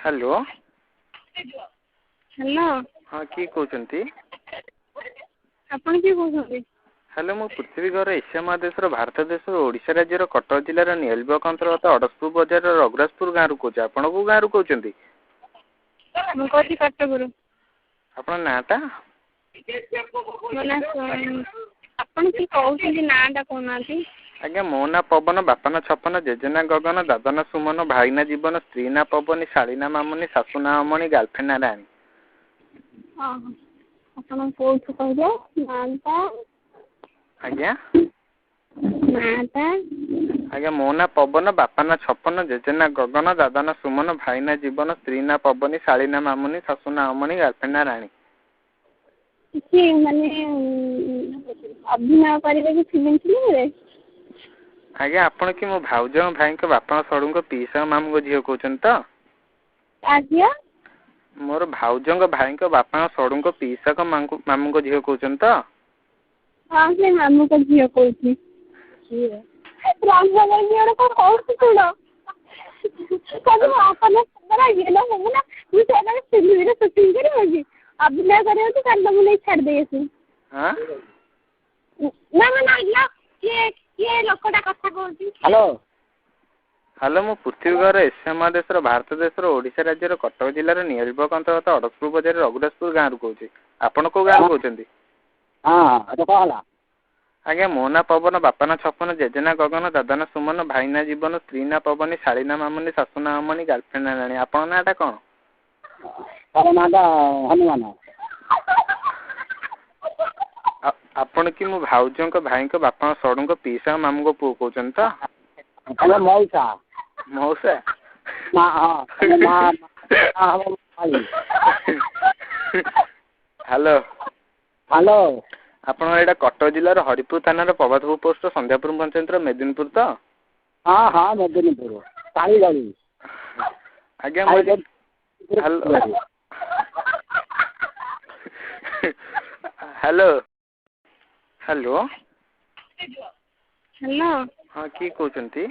hello hello हाँ किए कहते आपण किए कहते हेलो मु पृथ्वी घर एशिया महादेश भारत देश ओडिशा राज्यर कटक जिलार निहलब्लॉक अंतर्गत अड़सपुर बजार रघुराजपुर गाँव रु कौच आपण को गाँव रु कहते मु कहती कटकरू आपण नाटा आपण की कहउछिन नाटा कहनाती आज्ञा मो ना पवन बापा ना छपन जेजेना गगन दादा ना सुमन भाई ना जीवन स्त्री ना पवनी शाली ना मामुनी सासू ना अमणी गर्लफ्रेंड ना रानी आपण कोठु कहले नाटा आज्ञा नाटा आज्ञा मो ना पवन बापा ना छपन जेजेना गगन दादा ना सुमन भाई ना जीवन स्त्री ना पवनी शाली ना मामुनी सासू ना अमणी गर्लफ्रेंड ना रानी कि माने अभिनय करिवे कि फिल्म रे आज्ञा आपण कि मो भाउज भाई को बापा सड़ू को पीसा मामू को झील कहते तो आज्ञा मोर भाउज भाई को बापा सड़ू को पीसा को मामू को झील कहते तो हाँ से मामू को झील कहती रामनगर झील को कहती सुन कभी आपने बड़ा ये ना हो ना तू चला फिल्म रे शूटिंग करेगी अभिनय करे तो कर दम नहीं छाड़ दे ऐसे हां ना ना ना ये लोकटा कथा कहती हेलो हेलो मु पृथ्वी घर एशिया महादेश भारत देश ओडिशा राज्यर कटक जिलार निहलब्लॉक अंतर्गत अड़सपुर बजार रघुराजपुर गाँव रु कौच आपण को गाँव रु कहते हाँ तो कहला आज्ञा मो ना पवन बापा ना छपन जेजेना गगन दादा ना सुमन भाई ना जीवन स्त्री ना पवनी शाली ना मामुनी सासू ना अमणी गर्लफ्रेंड ना रानी आपण नाटा कौन तार नाटा हनुमान आपण कि मो भाउज भाई को बापा सड़ू को पीसा मामू को पुओ कहते तो हेलो मौसा मौसा हेलो हेलो आपण एटा कटक जिलार हरिपुर थाना प्रभातपुर पोस्ट संध्यापुर पंचायत मेदिनीपुर तो हाँ हाँ मेदिनीपुर काली गली आज्ञा हेलो हेलो हेलो हाँ किए कहते